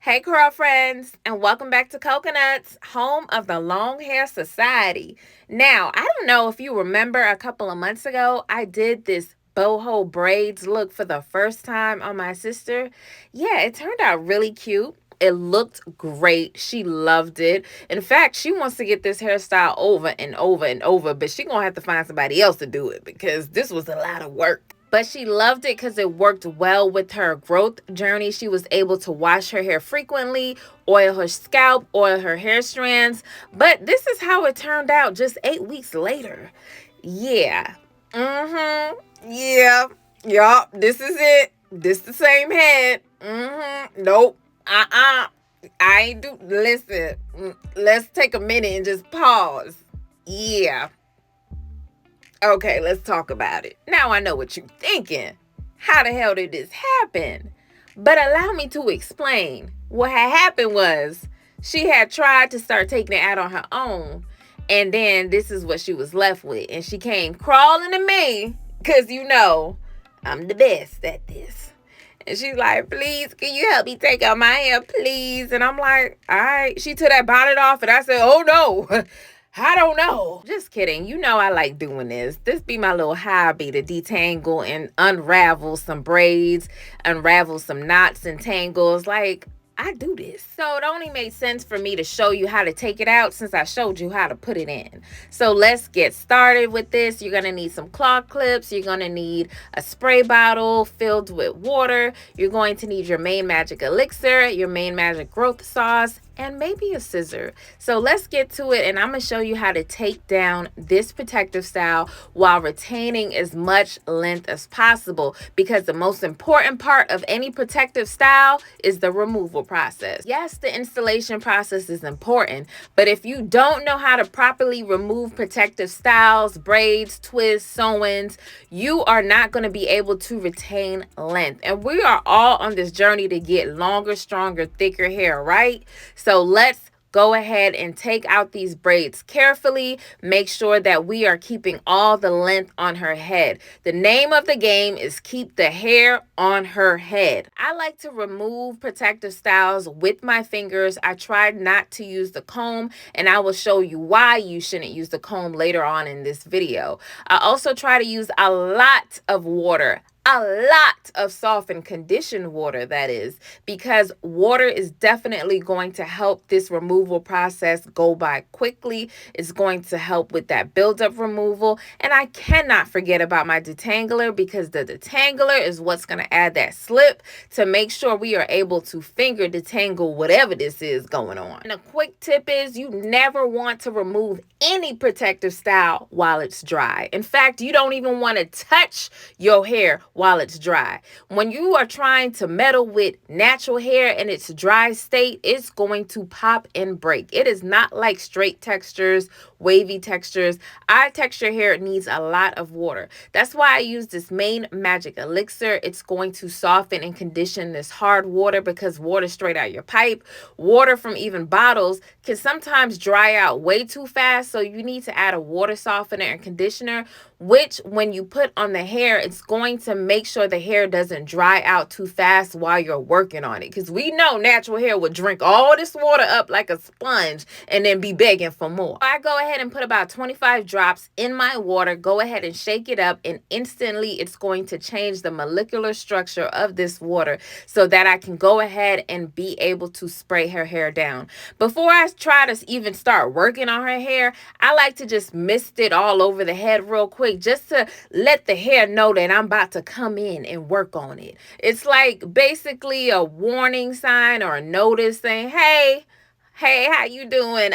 Hey, girlfriends, and welcome back to Cocaknotz, home of the Long Hair Society. Now, I don't know if you remember a couple of months ago, I did this boho braids look for the first time on my sister. Yeah, it turned out really cute. It looked great. She loved it. In fact, she wants to get this hairstyle over and over and over, but she gonna have to find somebody else to do it because this was a lot of work. But she loved it because it worked well with her growth journey. She was able to wash her hair frequently, oil her scalp, oil her hair strands. But this is how it turned out just 8 weeks later. Yeah. Yeah. Yup. This is it. This the same head. Nope. I ain't do. Listen. Let's take a minute and just pause. Yeah. Okay, let's talk about it. Now I know what you're thinking. How the hell did this happen? But allow me to explain. What had happened was she had tried to start taking it out on her own, and then this is what she was left with. And she came crawling to me because, I'm the best at this. And she's like, please, can you help me take out my hair, please? And I'm like, all right. She took that bonnet off, and I said, oh, no. I don't know. Just kidding. I like doing this. This be my little hobby to detangle and unravel some braids, unravel some knots and tangles. Like, I do this. So it only made sense for me to show you how to take it out since I showed you how to put it in. So let's get started with this. You're going to need some claw clips. You're going to need a spray bottle filled with water. You're going to need your main magic elixir, your main magic growth sauce, and maybe a scissor. So let's get to it, and I'm going to show you how to take down this protective style while retaining as much length as possible, because the most important part of any protective style is the removal process. Yes, the installation process is important, but if you don't know how to properly remove protective styles, braids, twists, sew-ins, you are not going to be able to retain length. And we are all on this journey to get longer, stronger, thicker hair, right? So let's go ahead and take out these braids carefully. Make sure that we are keeping all the length on her head. The name of the game is keep the hair on her head. I like to remove protective styles with my fingers. I tried not to use the comb, and I will show you why you shouldn't use the comb later on in this video. I also try to use a lot of water. A lot of soft and conditioned water, that is, because water is definitely going to help this removal process go by quickly. It's going to help with that buildup removal. And I cannot forget about my detangler, because the detangler is what's going to add that slip to make sure we are able to finger detangle whatever this is going on. And a quick tip is you never want to remove any protective style while it's dry. In fact, you don't even want to touch your hair while it's dry. When you are trying to meddle with natural hair in its dry state, it's going to pop and break. It is not like straight textures, wavy textures. Eye texture hair needs a lot of water. That's why I use this main magic elixir. It's going to soften and condition this hard water, because water straight out your pipe, water from even bottles can sometimes dry out way too fast. So you need to add a water softener and conditioner, which when you put on the hair, it's going to make sure the hair doesn't dry out too fast while you're working on it. Because we know natural hair will drink all this water up like a sponge and then be begging for more. I go ahead and put about 25 drops in my water, go ahead and shake it up, and instantly it's going to change the molecular structure of this water so that I can go ahead and be able to spray her hair down. Before I try to even start working on her hair, I like to just mist it all over the head real quick, just to let the hair know that I'm about to come in and work on it. It's like basically a warning sign or a notice saying, hey, how you doing?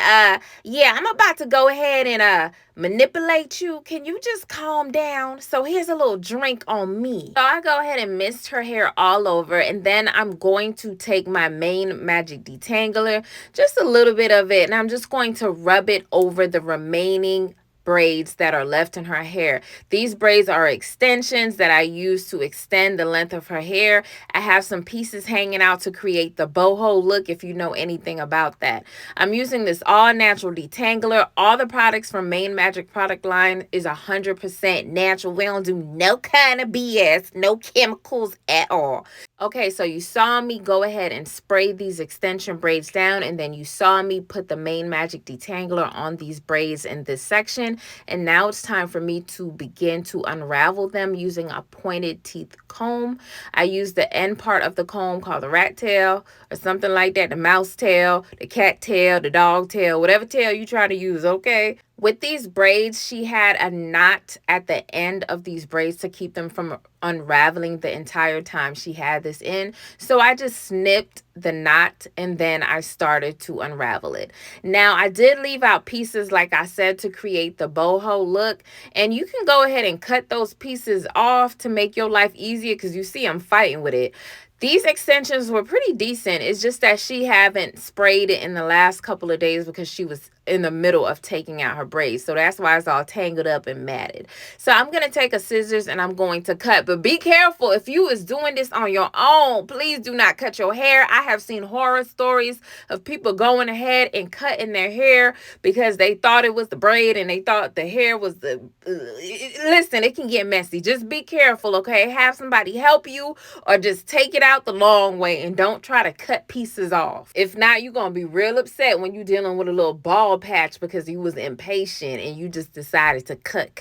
Yeah, I'm about to go ahead and manipulate you. Can you just calm down? So here's a little drink on me. So I go ahead and mist her hair all over, and then I'm going to take my main magic detangler, just a little bit of it, and I'm just going to rub it over the remaining braids that are left in her hair. These braids are extensions that I use to extend the length of her hair. I have some pieces hanging out to create the boho look, if you know anything about that. I'm using this all natural detangler. All the products from Main Magic product line is 100% natural. We don't do no kind of BS, no chemicals at all. Okay, so you saw me go ahead and spray these extension braids down, and then you saw me put the Main Magic detangler on these braids in this section. And now it's time for me to begin to unravel them using a pointed teeth comb. I use the end part of the comb called the rat tail or something like that, the mouse tail, the cat tail, the dog tail, whatever tail you try to use, okay? With these braids, she had a knot at the end of these braids to keep them from unraveling the entire time she had this in. So I just snipped the knot and then I started to unravel it. Now, I did leave out pieces, like I said, to create the boho look. And you can go ahead and cut those pieces off to make your life easier, because you see I'm fighting with it. These extensions were pretty decent. It's just that she haven't sprayed it in the last couple of days because she was in the middle of taking out her braids. So that's why it's all tangled up and matted. So I'm going to take a scissors and I'm going to cut. But be careful. If you is doing this on your own, please do not cut your hair. I have seen horror stories of people going ahead and cutting their hair because they thought it was the braid and they thought the hair was the... Listen, it can get messy. Just be careful, okay? Have somebody help you, or just take it out the long way and don't try to cut pieces off. If not, you're going to be real upset when you're dealing with a little bald patch because you was impatient and you just decided to cut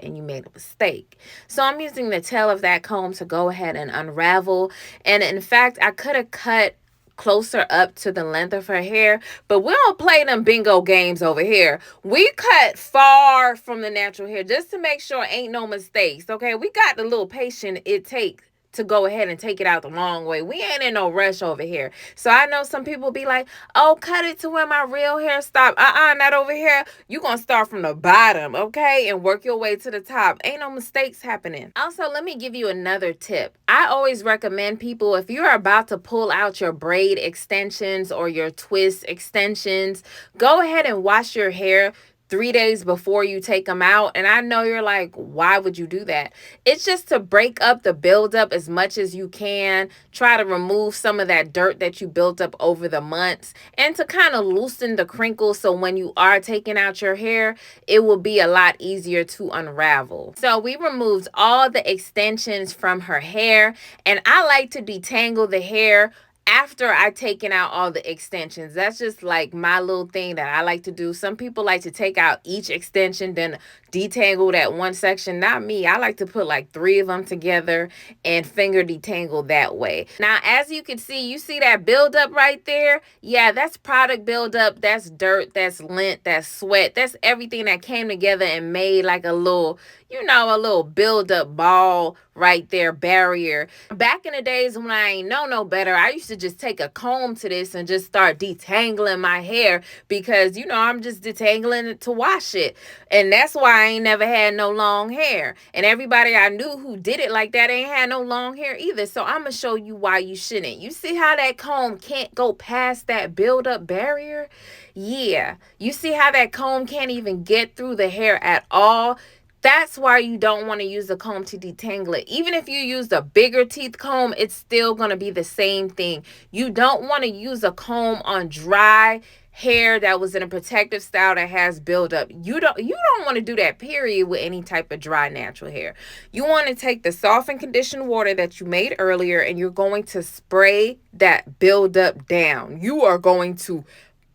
and you made a mistake. So I'm using the tail of that comb to go ahead and unravel. And in fact, I could have cut closer up to the length of her hair, but we don't play them bingo games over here. We cut far from the natural hair just to make sure ain't no mistakes, okay? We got the little patience it takes to go ahead and take it out the long way. We ain't in no rush over here. So I know some people be like, oh, cut it to where my real hair stop. Not over here. You gonna start from the bottom, okay? And work your way to the top. Ain't no mistakes happening. Also, let me give you another tip. I always recommend people, if you're about to pull out your braid extensions or your twist extensions, go ahead and wash your hair 3 days before you take them out. And I know you're like, why would you do that? It's just to break up the buildup as much as you can. Try to remove some of that dirt that you built up over the months and to kind of loosen the crinkles, so when you are taking out your hair, it will be a lot easier to unravel. So we removed all the extensions from her hair, and I like to detangle the hair after I've taken out all the extensions. That's just like my little thing that I like to do. Some people like to take out each extension, then detangle that one section. Not me. I like to put like 3 of them together and finger detangle that way. Now, as you can see, you see that buildup right there? Yeah, that's product buildup. That's dirt. That's lint. That's sweat. That's everything that came together and made like a little, a little buildup ball right there, barrier. Back in the days when I ain't know no better, I used to just take a comb to this and just start detangling my hair because, I'm just detangling it to wash it. And that's why I ain't never had no long hair. And everybody I knew who did it like that ain't had no long hair either. So I'm going to show you why you shouldn't. You see how that comb can't go past that buildup barrier? Yeah. You see how that comb can't even get through the hair at all? That's why you don't want to use a comb to detangle it. Even if you use a bigger teeth comb, it's still going to be the same thing. You don't want to use a comb on dry hair that was in a protective style that has buildup. You don't want to do that, period, with any type of dry natural hair. You want to take the soft and conditioned water that you made earlier, and you're going to spray that buildup down. You are going to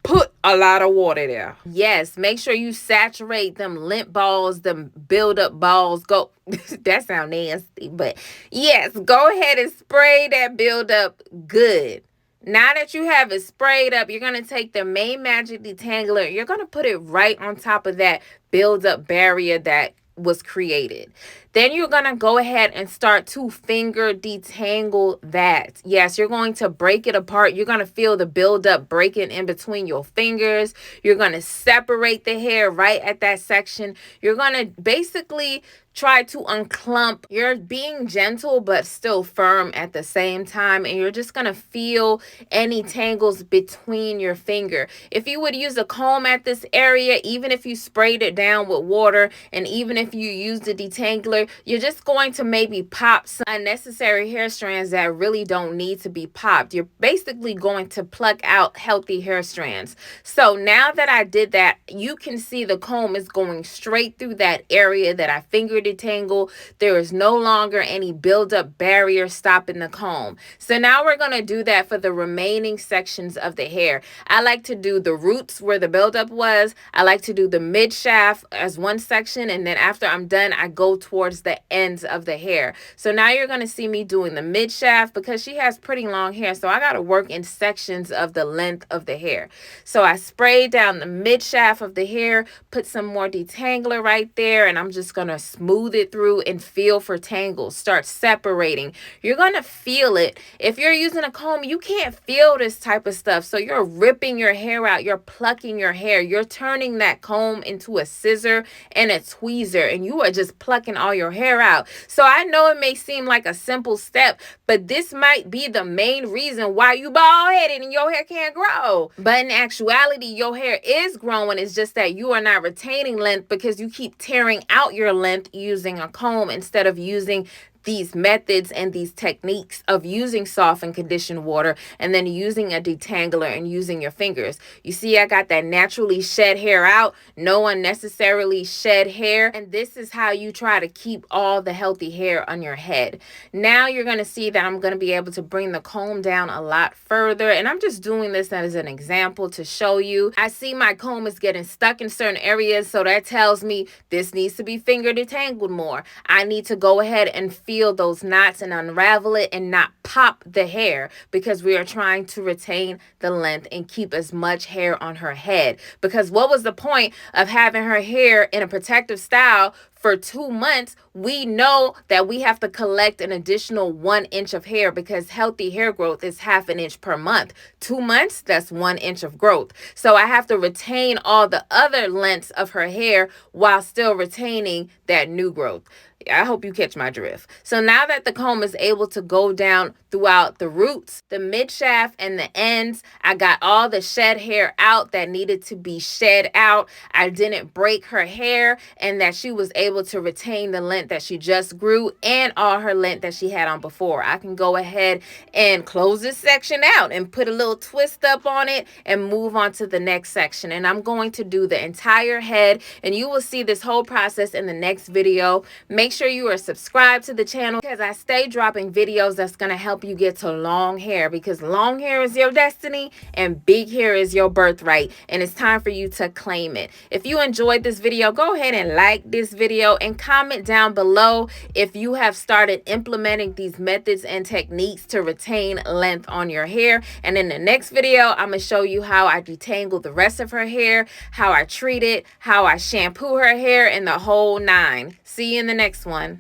put a lot of water there. Yes, make sure you saturate them lint balls, them build-up balls. Go. That sound nasty, but yes, go ahead and spray that build-up good. Now that you have it sprayed up, you're going to take the Main Magic detangler. You're going to put it right on top of that build-up barrier that was created. Then you're going to go ahead and start to finger detangle that. Yes, you're going to break it apart. You're going to feel the buildup breaking in between your fingers. You're going to separate the hair right at that section. You're going to basically try to unclump. You're being gentle but still firm at the same time, and you're just gonna feel any tangles between your finger. If you would use a comb at this area, even if you sprayed it down with water, and even if you used a detangler, you're just going to maybe pop some unnecessary hair strands that really don't need to be popped. You're basically going to pluck out healthy hair strands. So now that I did that, you can see the comb is going straight through that area that I finger detangle. There is no longer any buildup barrier stopping the comb. So now we're going to do that for the remaining sections of the hair. I like to do the roots where the buildup was. I like to do the mid shaft as one section, and then after I'm done, I go towards the ends of the hair. So now you're going to see me doing the mid shaft because she has pretty long hair, so I got to work in sections of the length of the hair. So I sprayed down the mid shaft of the hair, put some more detangler right there, and I'm just going to smooth it through and feel for tangles. Start separating. You're going to feel it. If you're using a comb, you can't feel this type of stuff. So you're ripping your hair out. You're plucking your hair. You're turning that comb into a scissor and a tweezer, and you are just plucking all your hair out. So I know it may seem like a simple step, but this might be the main reason why you bald headed and your hair can't grow. But in actuality, your hair is growing. It's just that you are not retaining length because you keep tearing out your length using a comb instead of using these methods and these techniques of using soft and conditioned water and then using a detangler and using your fingers. You see, I got that naturally shed hair out, no unnecessarily shed hair, and this is how you try to keep all the healthy hair on your head. Now you're going to see that I'm going to be able to bring the comb down a lot further, and I'm just doing this as an example to show you. I see my comb is getting stuck in certain areas, so that tells me this needs to be finger detangled more. I need to go ahead and feel those knots and unravel it and not pop the hair because we are trying to retain the length and keep as much hair on her head. Because what was the point of having her hair in a protective style for 2 months? We know that we have to collect an additional 1 inch of hair because healthy hair growth is ½ an inch per month. 2 months, that's 1 inch of growth. So I have to retain all the other lengths of her hair while still retaining that new growth. I hope you catch my drift. So now that the comb is able to go down throughout the roots, the mid shaft, and the ends, I got all the shed hair out that needed to be shed out. I didn't break her hair, and that she was able to retain the length that she just grew and all her length that she had on before. I can go ahead and close this section out and put a little twist up on it and move on to the next section. And I'm going to do the entire head, and you will see this whole process in the next video. Make sure you are subscribed to the channel because I stay dropping videos that's going to help you get to long hair, because long hair is your destiny and big hair is your birthright, and it's time for you to claim it. If you enjoyed this video, go ahead and like this video and comment down below if you have started implementing these methods and techniques to retain length on your hair. And in the next video, I'm going to show you how I detangle the rest of her hair, how I treat it, how I shampoo her hair, and the whole 9. See you in the next one.